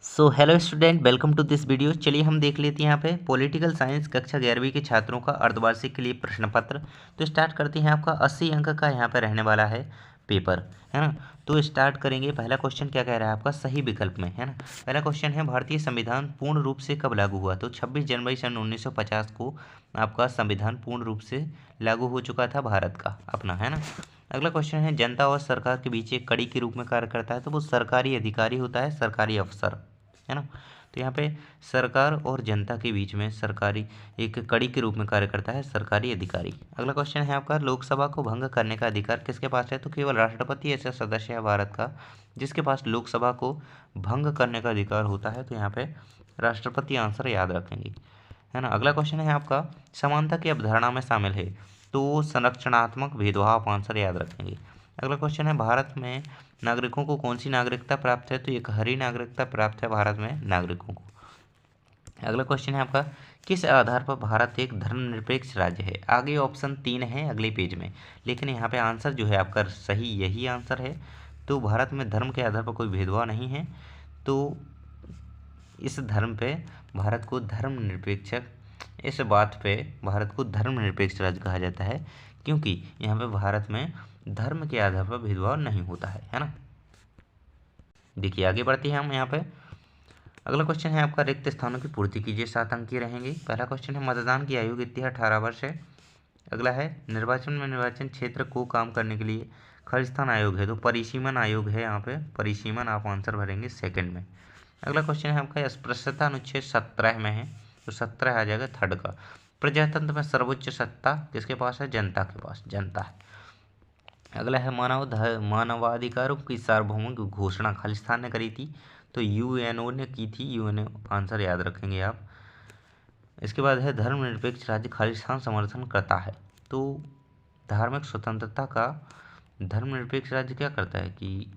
So hello student, welcome to this video. चलिए हम देख लेते हैं यहाँ पे पॉलिटिकल साइंस कक्षा 11वीं के छात्रों का अर्धवार्षिक के लिए प्रश्न पत्र। तो स्टार्ट करते हैं। आपका 80 अंक का यहाँ पे रहने वाला है पेपर, है ना। तो स्टार्ट करेंगे। पहला क्वेश्चन क्या कह रहा है आपका, सही विकल्प में, है ना। पहला क्वेश्चन है, भारतीय संविधान पूर्ण रूप से कब लागू हुआ। तो 26 जनवरी सन 1950 को आपका संविधान पूर्ण रूप से लागू हो चुका था भारत का अपना, है ना। अगला क्वेश्चन है, जनता और सरकार के बीच एक कड़ी के रूप में कार्य करता है। तो वो सरकारी अधिकारी होता है, सरकारी अफसर, है ना। तो यहाँ पे सरकार और जनता के बीच में सरकारी एक कड़ी के रूप में कार्य करता है सरकारी अधिकारी। अगला क्वेश्चन है आपका, लोकसभा को भंग करने का अधिकार किसके पास है। तो केवल राष्ट्रपति ऐसा सदस्य है भारत का जिसके पास लोकसभा को भंग करने का अधिकार होता है। तो यहाँ पे राष्ट्रपति आंसर याद रखेंगे, है ना। अगला क्वेश्चन है आपका, समानता की अवधारणा में शामिल है। तो संरक्षणात्मक भेदभाव आंसर याद रखेंगे। अगला क्वेश्चन है, भारत में नागरिकों को कौन सी नागरिकता प्राप्त है। तो एक हरी नागरिकता प्राप्त है भारत में नागरिकों को। अगला क्वेश्चन है आपका, किस आधार पर भारत एक धर्मनिरपेक्ष राज्य है। आगे ऑप्शन 3 है अगले पेज में, लेकिन यहाँ पे आंसर जो है आपका सही यही आंसर है। तो भारत में धर्म के आधार पर कोई भेदभाव नहीं है। तो इस धर्म पे भारत को धर्मनिरपेक्ष इस बात पे भारत को धर्मनिरपेक्ष राज्य कहा जाता है, क्योंकि यहाँ पे भारत में धर्म के आधार पर भेदभाव नहीं होता है ना। देखिए आगे बढ़ते हैं हम यहाँ पे। अगला क्वेश्चन है आपका, रिक्त स्थानों की पूर्ति कीजिए। 7 अंक की रहेंगे। पहला क्वेश्चन है, मतदान की आयु कितनी है। 18 वर्ष है। अगला है, निर्वाचन में निर्वाचन क्षेत्र को काम करने के लिए खालिस्तान आयोग है। तो परिसीमन आयोग है यहाँ पे, परिसीमन आप आंसर भरेंगे सेकंड में। अगला क्वेश्चन है आपका, अस्पृश्यता अनुच्छेद 17 में है। तो 17 आ जाएगा थर्ड का। प्रजातंत्र में सर्वोच्च सत्ता किसके पास है, जनता के पास, जनता है। अगला है, मानवाधिकारों की सार्वभौमिक घोषणा खालिस्तान ने करी थी। तो यूएनओ ने की थी, यूएनओ आंसर याद रखेंगे आप। इसके बाद है, धर्मनिरपेक्ष राज्य खालिस्तान समर्थन करता है। तो धार्मिक स्वतंत्रता का धर्मनिरपेक्ष राज्य क्या करता है कि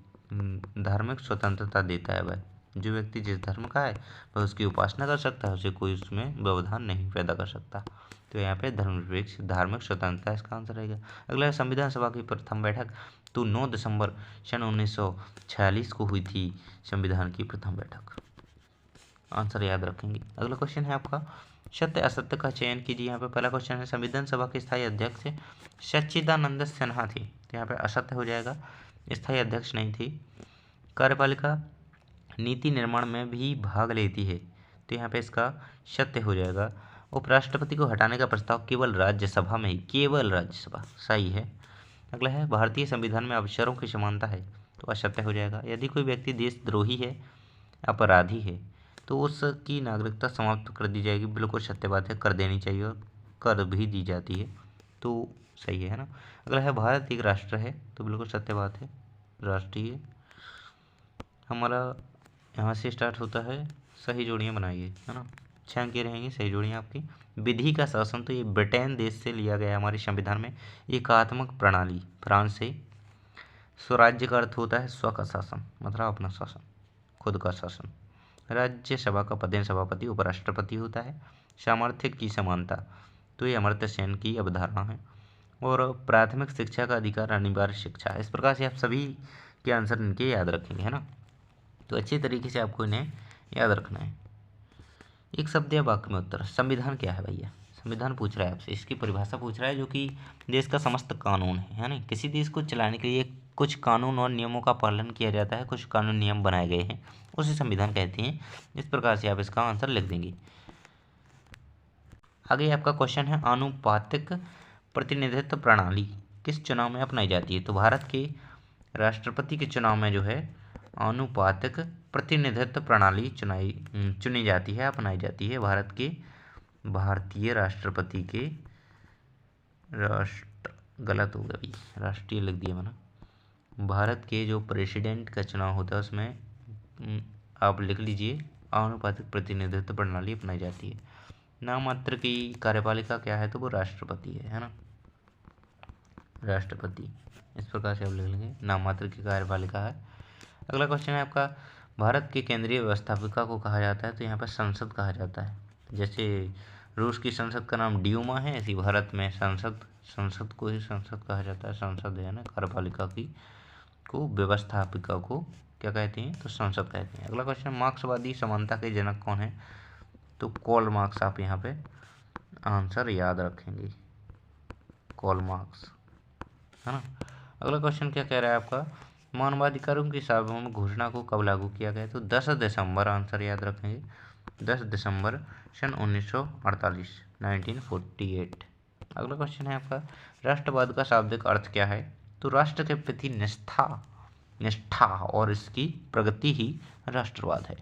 धार्मिक स्वतंत्रता देता है भाई। जो व्यक्ति जिस धर्म का है वह उसकी उपासना कर सकता है, उसे कोई उसमें व्यवधान नहीं पैदा कर सकता। तो यहाँ पे धर्मनिरपेक्ष धार्मिक स्वतंत्रता इसका आंसर रहेगा। अगला है, संविधान सभा की प्रथम बैठक। तो 9 दिसंबर सन 1946 को हुई थी संविधान की प्रथम बैठक, आंसर याद रखेंगे। अगला क्वेश्चन है आपका, सत्य असत्य का चयन कीजिए। यहाँ पे पहला क्वेश्चन है, संविधान सभा के स्थायी अध्यक्ष सच्चिदानंद सिन्हा थे। तो यहाँ पे असत्य हो जाएगा, स्थायी अध्यक्ष नहीं थी। कार्यपालिका नीति निर्माण में भी भाग लेती है। तो यहाँ पे इसका सत्य हो जाएगा। उपराष्ट्रपति को हटाने का प्रस्ताव केवल राज्यसभा में ही, केवल राज्यसभा, सही है। अगला है, भारतीय संविधान में अवसरों की समानता है। तो असत्य हो जाएगा। यदि कोई व्यक्ति देशद्रोही है, अपराधी है, तो उसकी नागरिकता समाप्त कर दी जाएगी। बिल्कुल सत्य बात है, कर देनी चाहिए और कर भी दी जाती है। तो सही है ना। अगला है, भारत एक राष्ट्र है। तो बिल्कुल सत्य बात है, राष्ट्रीय हमारा यहाँ से स्टार्ट होता है। सही जोड़ियाँ बनाइए, है ना। 6 अंक रहेंगी सही जोड़ियाँ आपकी। विधि का शासन, तो ये ब्रिटेन देश से लिया गया हमारे संविधान में। एकात्मक प्रणाली फ्रांस से। स्वराज्य का अर्थ होता है स्व का शासन, मतलब अपना शासन, खुद का शासन। राज्यसभा का पदेन सभापति उपराष्ट्रपति होता है। सामर्थ्य की समानता, तो ये अमर्त्य सेन की अवधारणा है। और प्राथमिक शिक्षा का अधिकार अनिवार्य शिक्षा। इस प्रकार से आप सभी के आंसर इनके याद रखेंगे, है ना। तो अच्छी तरीके से आपको इन्हें याद रखना है। एक शब्द या वाक्य में उत्तर। संविधान क्या है भैया, संविधान पूछ रहा है आपसे, इसकी परिभाषा पूछ रहा है, जो कि देश का समस्त कानून है ना। किसी देश को चलाने के लिए कुछ कानून और नियमों का पालन किया जाता है, कुछ कानून नियम बनाए गए हैं, उसे संविधान कहते हैं। इस प्रकार से आप इसका आंसर लिख देंगे। आगे आपका क्वेश्चन है, आनुपातिक प्रतिनिधित्व प्रणाली किस चुनाव में अपनाई जाती है। तो भारत के राष्ट्रपति के चुनाव में जो है आनुपातिक प्रतिनिधित्व प्रणाली चुनी जाती है, अपनाई जाती है। भारतीय राष्ट्रपति के गलत हो गया, राष्ट्रीय लिख दिया मैंने। भारत के जो प्रेसिडेंट का चुनाव होता है उसमें आप लिख लीजिए, आनुपातिक प्रतिनिधित्व प्रणाली अपनाई जाती है। नाममात्र की कार्यपालिका क्या है, तो वो राष्ट्रपति है ना, राष्ट्रपति। इस प्रकार से आप लिख लेंगे, नाममात्र की कार्यपालिका है। अगला क्वेश्चन है आपका, भारत के केंद्रीय व्यवस्थापिका को कहा जाता है। तो यहाँ पर संसद कहा जाता है। जैसे रूस की संसद का नाम ड्यूमा है, ऐसी भारत में संसद को ही संसद कहा जाता है। संसद है ना, कार्यपालिका की को व्यवस्थापिका को क्या कहती हैं, तो संसद कहती हैं। अगला क्वेश्चन, मार्क्सवादी समानता के जनक कौन है, तो कार्ल मार्क्स। आप यहाँ पे आंसर याद रखेंगे, कार्ल मार्क्स, है ना। अगला क्वेश्चन क्या कह रहा है आपका, मानवाधिकारों की सार्वभौमिक घोषणा को कब लागू किया गया, तो 10 दिसंबर, आंसर याद रखेंगे 10 दिसंबर सन 1948, 1948। अगला क्वेश्चन है आपका, राष्ट्रवाद का शाब्दिक अर्थ क्या है, तो राष्ट्र के प्रति निष्ठा और इसकी प्रगति ही राष्ट्रवाद है।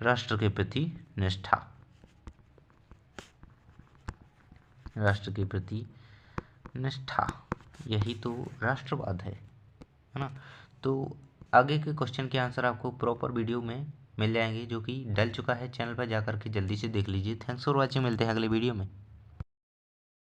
राष्ट्र के प्रति निष्ठा, राष्ट्र के प्रति निष्ठा, यही तो राष्ट्रवाद है ना। तो आगे के क्वेश्चन के आंसर आपको प्रॉपर वीडियो में मिल जाएंगे, जो कि डल चुका है चैनल पर, जाकर के जल्दी से देख लीजिए। थैंक्स फॉर वॉचिंग, मिलते हैं अगले वीडियो में।